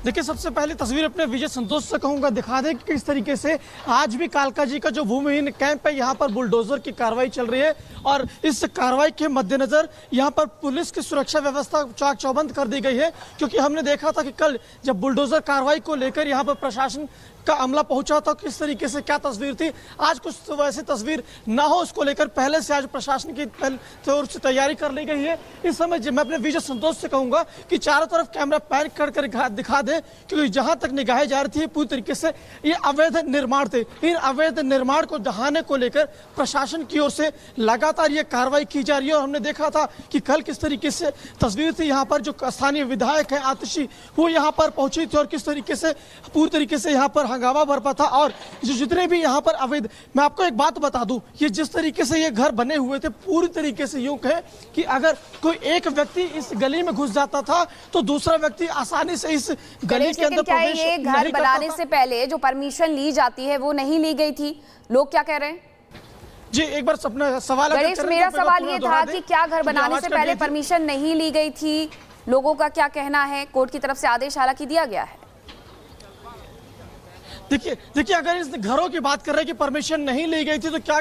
देखिए, सबसे पहले तस्वीर अपने विजय संतोष से कहूंगा दिखा दें कि किस तरीके से आज भी कालका जी का जो भूमिहीन कैंप है यहाँ पर बुलडोजर की कार्रवाई चल रही है और इस कार्रवाई के मद्देनजर यहाँ पर पुलिस की सुरक्षा व्यवस्था चाक चौबंद कर दी गई है। क्योंकि हमने देखा था कि कल जब बुलडोजर कार्रवाई को लेकर यहाँ पर प्रशासन का अमला पहुंचा था, किस तरीके से क्या तस्वीर थी। आज कुछ तो वैसी तस्वीर ना हो, उसको लेकर पहले से आज प्रशासन की ओर से तैयारी कर ली गई है। इस समय मैं अपने विजय संतोष से कहूंगा कि चारों तरफ कैमरा पैन कर दिखा दे, क्योंकि जहां तक निगाहें जा रही थी पूरी तरीके से ये अवैध निर्माण थे। इन अवैध निर्माण को दहाने को लेकर प्रशासन की ओर से लगातार ये कार्रवाई की जा रही है। और हमने देखा था कि कल किस तरीके से तस्वीर थी, यहाँ पर जो स्थानीय विधायक है आतिशी, वो यहाँ पर पहुंची थी और किस तरीके से पूरी तरीके से यहाँ पर हंगामा बरपा था। और जो जितने भी यहाँ पर अवैध, मैं आपको एक बात बता दूं, ये जिस तरीके से ये घर बने हुए थे पूरी तरीके से यूं कहे कि अगर कोई एक व्यक्ति इस गली में घुस जाता था तो दूसरा व्यक्ति आसानी से इस गली के अंदर प्रवेश ये घर बनाने से पहले जो परमिशन ली जाती है वो नहीं ली गई थी, लोग क्या कह रहे हैं? जी, एक बार अपना सवाल गणेश, मेरा सवाल ये था कि क्या घर बनाने से पहले परमिशन नहीं ली गई थी, लोगों का क्या कहना है? कोर्ट की तरफ से आदेश हालांकि दिया गया है। देखिए, अगर इस घरों की बात कर रहे हैं कि परमिशन नहीं ली गई थी तो क्या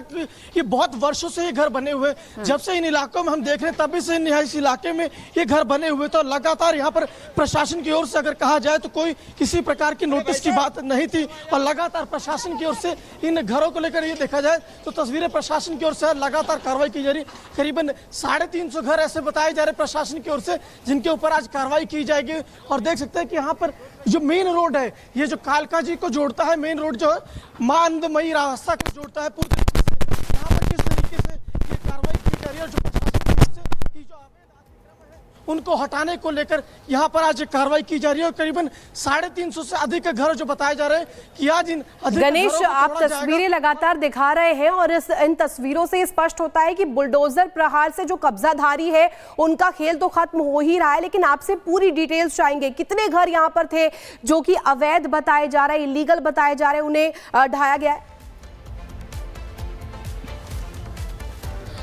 ये बहुत वर्षों से ये घर बने हुए, जब से इन इलाकों में हम देख रहे हैं तभी से इस इलाके में ये घर बने हुए थे। और लगातार यहाँ पर प्रशासन की ओर से अगर कहा जाए तो कोई किसी प्रकार की नोटिस की बात नहीं थी। और लगातार प्रशासन की ओर से इन घरों को लेकर ये देखा जाए तो तस्वीरें प्रशासन की ओर से लगातार कार्रवाई की जा रही। करीबन 350 घर ऐसे बताए जा रहे प्रशासन की ओर से जिनके ऊपर आज कार्रवाई की जाएगी। और देख सकते हैं कि यहाँ पर जो मेन रोड है, ये जो कालका जी को जोड़ता है, मेन रोड जो है मां आनंदमयी रास्ता को जोड़ता है, पूरी तरीके से यहाँ पर किस तरीके से ये कार्रवाई की जा रही है। और जो प्रशासन की ओर से जो अवैध अतिक्रमण है उनको हटाने को लेकर यहाँ पर आज कार्रवाई की जा रही है। और करीबन 350 से अधिक घर जो बताए जा रहे हैं कि आज इन गणेश, आप तस्वीरें लगातार दिखा रहे हैं और इन तस्वीरों से स्पष्ट होता है कि बुलडोजर प्रहार से जो कब्जाधारी है उनका खेल तो खत्म हो ही रहा है। लेकिन आपसे पूरी डिटेल्स चाहेंगे, कितने घर यहाँ पर थे जो कि अवैध बताए जा रहे हैं, इलीगल बताए जा रहे हैं, उन्हें ढाया गया है?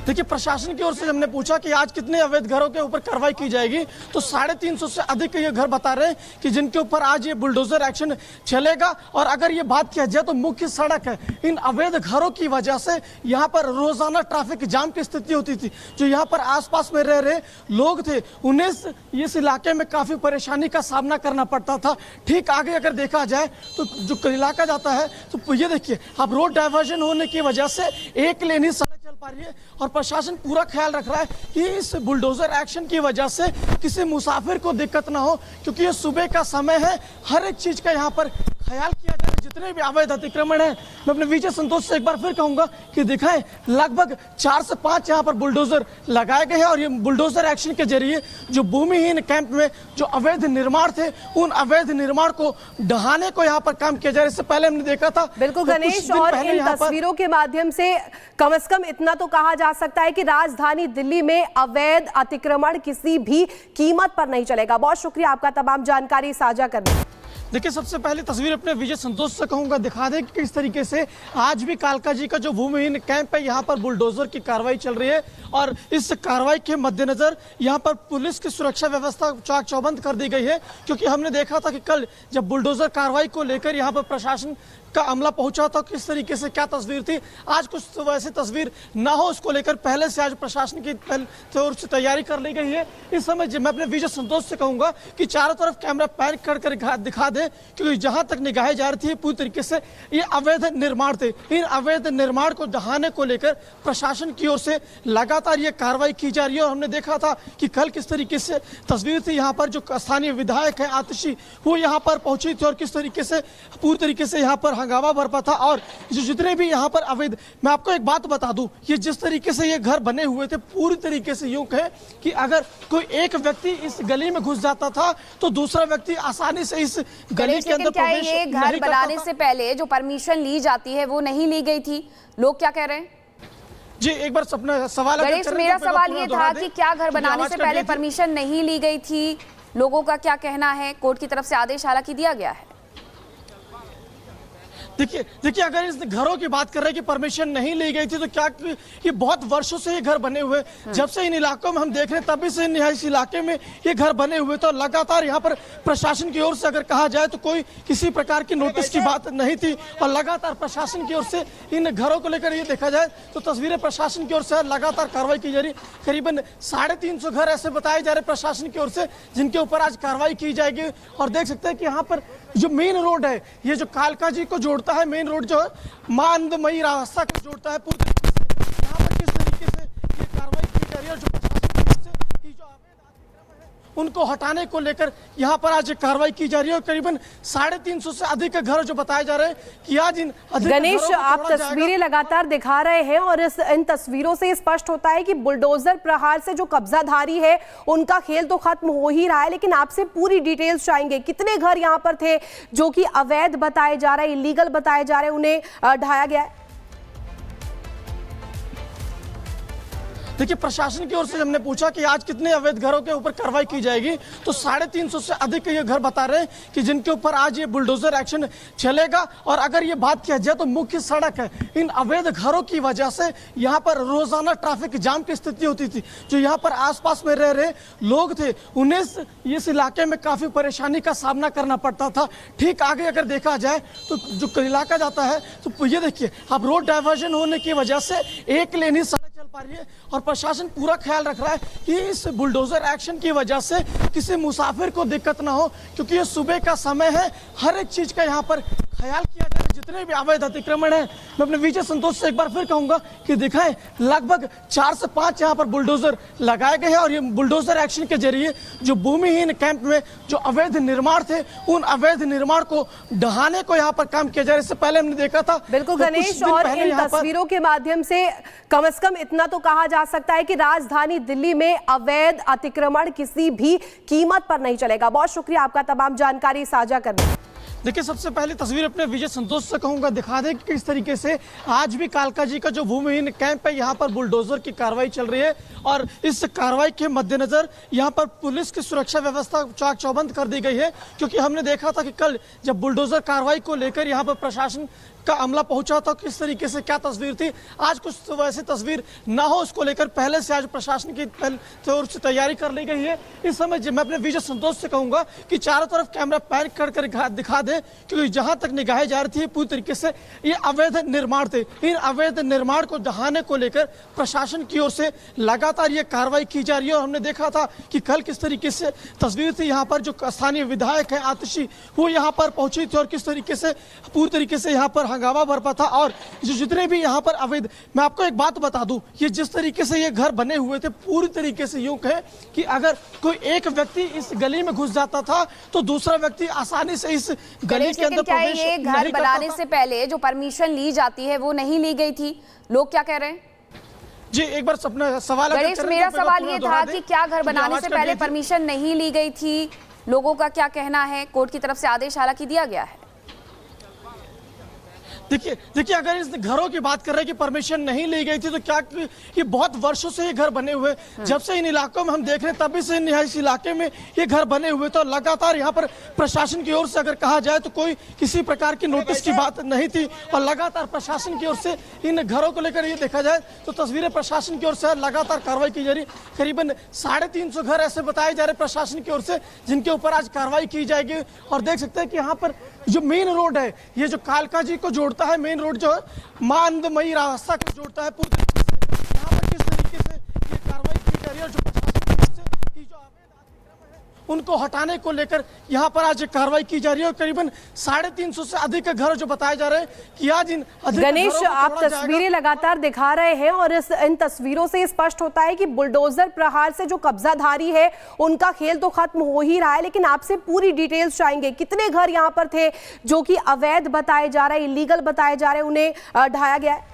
देखिए, प्रशासन की ओर से हमने पूछा कि आज कितने अवैध घरों के ऊपर कार्रवाई की जाएगी तो 350 से अधिक ये घर बता रहे हैं कि जिनके ऊपर आज ये बुलडोजर एक्शन चलेगा। और अगर ये बात किया जाए तो मुख्य सड़क है, इन अवैध घरों की वजह से यहाँ पर रोजाना ट्रैफिक जाम की स्थिति होती थी। जो यहाँ पर आसपास में रह रहे लोग थे उन्हें इस इलाके में काफी परेशानी का सामना करना पड़ता था। ठीक आगे अगर देखा जाए तो जो इलाका जाता है तो ये देखिए, अब रोड डाइवर्जन होने की वजह से एक लेन ही सड़क चल पा रही है। और प्रशासन पूरा ख्याल रख रहा है कि इस बुलडोजर एक्शन की वजह से किसी मुसाफिर को दिक्कत ना हो, क्योंकि ये सुबह का समय है। हर एक चीज का यहाँ पर ख्याल किया जाए। जितने भी अवैध अतिक्रमण है, मैं अपने विजय संतोष से एक बार फिर कहूंगा कि दिखाएं, लगभग 4 से 5 यहाँ पर बुलडोजर लगाए गए हैं। और ये बुलडोजर एक्शन के जरिए जो भूमिहीन कैंप में जो अवैध निर्माण थे उन अवैध निर्माण को ढहाने को यहाँ पर काम किया जा रहा है। इससे पहले हमने देखा था बिल्कुल गणेश, और इन तस्वीरों के माध्यम से कम से कम इतना तो कहा जा सकता है कि राजधानी दिल्ली में अवैध अतिक्रमण किसी भी कीमत पर नहीं चलेगा। बहुत शुक्रिया आपका तमाम जानकारी साझा करने। देखिए, सबसे पहले तस्वीर अपने विजय संतोष से कहूंगा दिखा दें कि किस तरीके से आज भी कालका जी का जो भूमिहीन कैंप है यहाँ पर बुलडोजर की कार्रवाई चल रही है। और इस कार्रवाई के मद्देनजर यहाँ पर पुलिस की सुरक्षा व्यवस्था चाक चौबंद कर दी गई है। क्योंकि हमने देखा था कि कल जब बुलडोजर कार्रवाई को लेकर यहाँ पर प्रशासन का अमला पहुंचा था, किस तरीके से क्या तस्वीर थी। आज कुछ तो वैसी तस्वीर ना हो, उसको लेकर पहले से आज प्रशासन की ओर से तैयारी कर ली गई है। इस समय मैं अपने विजय संतोष से कहूंगा कि चारों तरफ कैमरा पैन कर दिखा दे, क्योंकि जहां तक निगाहें जा रही थी पूरी तरीके से ये अवैध निर्माण थे। इन अवैध निर्माण को दहाने को लेकर प्रशासन की ओर से लगातार ये कार्रवाई की जा रही है। और हमने देखा था कि कल किस तरीके से तस्वीर थी, यहाँ पर जो स्थानीय विधायक है आतिशी, वो यहाँ पर पहुंची थी और किस तरीके से पूरी तरीके से यहाँ पर हंगामा बरपा था। और जो जितने भी यहाँ पर अवैध, मैं आपको एक बात बता दूं, ये जिस तरीके से ये घर बने हुए थे पूरी तरीके से यूं कहे कि अगर कोई एक व्यक्ति इस गली में घुस जाता था तो दूसरा व्यक्ति आसानी से इस गली के अंदर प्रवेश ये घर बनाने से पहले जो परमिशन ली जाती है वो नहीं ली गई थी, लोग क्या कह रहे हैं? जी, एक बार अपना सवाल गणेश, मेरा सवाल ये था कि क्या घर बनाने से पहले परमिशन नहीं ली गई थी, लोगों का क्या कहना है? कोर्ट की तरफ से आदेश हालांकि दिया गया है। देखिए अगर इस घरों की बात कर रहे हैं कि परमिशन नहीं ली गई थी तो क्या ये बहुत वर्षों से ये घर बने हुए, जब से इन इलाकों में हम देख रहे हैं तभी से इस इलाके में ये घर बने हुए, तो लगातार यहाँ पर प्रशासन की ओर से अगर कहा जाए तो कोई किसी प्रकार की नोटिस की बात नहीं थी और लगातार प्रशासन की ओर से इन घरों को लेकर ये देखा जाए तो तस्वीरें प्रशासन की ओर से लगातार कार्रवाई की जा रही। करीबन 350 घर ऐसे बताए जा रहे प्रशासन की ओर से जिनके ऊपर आज कार्रवाई की जाएगी। और देख सकते हैं कि यहाँ पर जो मेन रोड है, ये जो कालका जी को जोड़ता है, मेन रोड जो है मां आनंदमयी रास्ता को जोड़ता है, पूरी तरीके से यहाँ पर किस तरीके से ये कार्रवाई की जा रही है और जो प्रशासन की ओर से ये जो अवैध अतिक्रमण है उनको हटाने को लेकर यहाँ पर आज कार्रवाई की जा रही है। और करीबन 350 से अधिक घर जो बताए जा रहे हैं कि आज इन गणेश, आप तस्वीरें लगातार दिखा रहे हैं और इन तस्वीरों से स्पष्ट होता है कि बुलडोजर प्रहार से जो कब्जाधारी है उनका खेल तो खत्म हो ही रहा है, लेकिन आपसे पूरी डिटेल्स चाहेंगे। कितने घर यहाँ पर थे जो कि अवैध बताए जा रहे हैं, इलीगल बताए जा रहे हैं, उन्हें ढाया गया है? देखिए प्रशासन की ओर से हमने पूछा कि आज कितने अवैध घरों के ऊपर कार्रवाई की जाएगी तो 350 से अधिक ये घर बता रहे हैं कि जिनके ऊपर आज ये बुलडोजर एक्शन चलेगा। और अगर ये बात किया जाए तो मुख्य सड़क है, इन अवैध घरों की वजह से यहाँ पर रोजाना ट्रैफिक जाम की स्थिति होती थी। जो यहाँ पर आसपास में रह रहे लोग थे उन्हें इस इलाके में काफी परेशानी का सामना करना पड़ता था। ठीक आगे अगर देखा जाए तो जो इलाका जाता है तो ये देखिए अब रोड डाइवर्जन होने की वजह से एक लेन ही सड़क चल पा रही है और प्रशासन पूरा ख्याल रख रहा है कि इस बुलडोजर एक्शन की वजह से किसी मुसाफिर को दिक्कत ना हो, क्योंकि ये सुबह का समय है, हर एक चीज का यहाँ पर ख्याल किया जाए। जितने भी अवैध अतिक्रमण है, मैं अपने विजय संतोष से एक बार फिर कहूंगा कि दिखाएं लगभग 4 से 5 यहाँ पर बुलडोजर लगाए गए हैं और ये बुलडोजर एक्शन के जरिए जो भूमिहीन कैंप में जो अवैध निर्माण थे उन अवैध निर्माण को ढहाने को यहाँ पर काम किया जा रहा है। इससे पहले हमने देखा था बिल्कुल गणेश, और इन तस्वीरों के माध्यम से कम से कम इतना तो कहा जा सकता है कि राजधानी दिल्ली में अवैध अतिक्रमण किसी भी कीमत पर नहीं चलेगा। बहुत शुक्रिया आपका तमाम जानकारी साझा करने। देखिए सबसे पहले तस्वीर अपने विजय संतोष से कहूंगा दिखा दें कि किस तरीके से आज भी कालका जी का जो भूमिहीन कैंप है यहाँ पर बुलडोजर की कार्रवाई चल रही है और इस कार्रवाई के मद्देनजर यहाँ पर पुलिस की सुरक्षा व्यवस्था चाक चौबंद कर दी गई है। क्योंकि हमने देखा था कि कल जब बुलडोजर कार्रवाई को लेकर यहाँ पर प्रशासन का अमला पहुंचा था किस तरीके से क्या तस्वीर थी, आज कुछ वैसी तस्वीर ना हो उसको लेकर पहले से आज प्रशासन की ओर से तैयारी कर ली गई है। इस समय मैं अपने विजय संतोष से कहूंगा कि चारों तरफ कैमरा पैन कर दिखा दे, क्योंकि जहां तक निगाहें जा रही थी पूरी तरीके से ये अवैध निर्माण थे। इन अवैध निर्माण को दहाने को लेकर प्रशासन की ओर से लगातार ये कार्रवाई की जा रही है। और हमने देखा था कि कल किस तरीके से तस्वीर थी, यहाँ पर जो स्थानीय विधायक है आतिशी वो यहाँ पर पहुंची थी और किस तरीके से पूरी तरीके से यहाँ पर हंगामा बरपा था। और जो जितने भी यहाँ पर अवैध, मैं आपको एक बात बता दूं, ये जिस तरीके से ये घर बने हुए थे पूरी तरीके से यूं कहे कि अगर कोई एक व्यक्ति इस गली में घुस जाता था तो दूसरा व्यक्ति आसानी से इस गली के अंदर प्रवेश ये घर बनाने से पहले जो परमिशन ली जाती है वो नहीं ली गई थी, लोग क्या कह रहे हैं? जी एक बार अपना सवाल गणेश, मेरा सवाल ये था कि क्या घर बनाने से पहले परमिशन नहीं ली गई थी, लोगों का क्या कहना है? कोर्ट की तरफ से आदेश हालांकि दिया गया है। देखिए अगर इस घरों की बात कर रहे हैं कि परमिशन नहीं ली गई थी तो क्या ये बहुत वर्षों से ये घर बने हुए, जब से इन इलाकों में हम देख रहे हैं तभी से इस इलाके में ये घर बने हुए, तो लगातार यहाँ पर प्रशासन की ओर से अगर कहा जाए तो कोई किसी प्रकार की नोटिस की बात नहीं थी और लगातार प्रशासन की ओर से इन घरों को लेकर ये देखा जाए तो तस्वीरें प्रशासन की ओर से लगातार कार्रवाई की जा रही। करीबन 350 घर ऐसे बताए जा रहे प्रशासन की ओर से जिनके ऊपर आज कार्रवाई की जाएगी। और देख सकते हैं कि यहाँ पर जो मेन रोड है, ये जो कालका जी को जोड़ता है, मेन रोड जो है मां आनंदमयी रास्ता को जोड़ता है, पूरी तरीके से यहाँ पर किस तरीके से ये कार्रवाई की जा रही है और जो प्रशासन की ओर से ये जो अवैध अतिक्रमण है उनको हटाने को लेकर यहाँ पर आज कार्रवाई की जा रही है। और करीबन 350 से अधिक घर जो बताए जा रहे हैं कि आज इन गणेश, आप तस्वीरें लगातार दिखा रहे हैं और इन तस्वीरों से स्पष्ट होता है कि बुलडोजर प्रहार से जो कब्जाधारी है उनका खेल तो खत्म हो ही रहा है, लेकिन आपसे पूरी डिटेल्स चाहेंगे। कितने घर यहाँ पर थे जो कि अवैध बताए जा रहे हैं, इलीगल बताए जा रहे हैं, उन्हें ढाया गया है?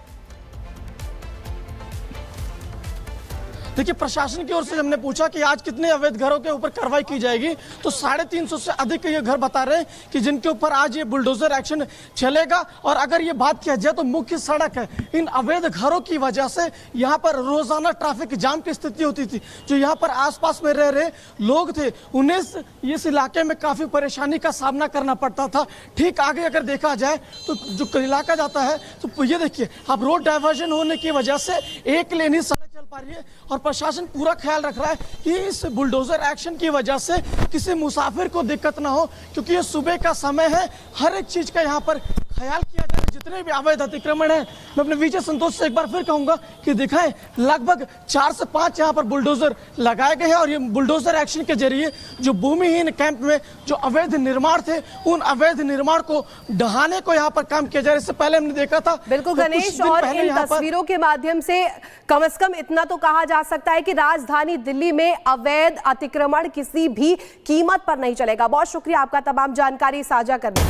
देखिए, प्रशासन की ओर से हमने पूछा कि आज कितने अवैध घरों के ऊपर कार्रवाई की जाएगी, तो 350 से अधिक ये घर बता रहे हैं कि जिनके ऊपर आज ये बुलडोजर एक्शन चलेगा। और अगर ये बात किया जाए तो मुख्य सड़क है, इन अवैध घरों की वजह से यहाँ पर रोजाना ट्रैफिक जाम की स्थिति होती थी। जो यहाँ पर आसपास में रह रहे लोग थे, उन्हें इस इलाके में काफी परेशानी का सामना करना पड़ता था। ठीक आगे अगर देखा जाए तो जो इलाका जाता है, तो ये देखिए, अब रोड डाइवर्जन होने की वजह से एक लेन ही सड़क चल पा रही है और प्रशासन पूरा ख्याल रख रहा है कि इस बुलडोजर एक्शन की वजह से किसी मुसाफिर को दिक्कत ना हो, क्योंकि ये सुबह का समय है। हर एक चीज का यहाँ पर ख्याल किया जा रहा है। जितने भी अवैध अतिक्रमण है, मैं अपने विजय संतोष से एक बार फिर कहूंगा कि दिखाएं, लगभग 4 से 5 यहाँ पर बुलडोजर लगाए गए हैं और ये बुलडोजर एक्शन के जरिए जो भूमिहीन कैंप में जो अवैध निर्माण थे, उन अवैध निर्माण को ढहाने को यहाँ पर काम किया जा रहा है। इससे पहले हमने देखा था, बिल्कुल गणेश, और इन तस्वीरों के माध्यम से कम से कम इतना तो कहा जा सकता है कि राजधानी दिल्ली में अवैध अतिक्रमण किसी भी कीमत पर नहीं चलेगा। बहुत शुक्रिया आपका तमाम जानकारी साझा करने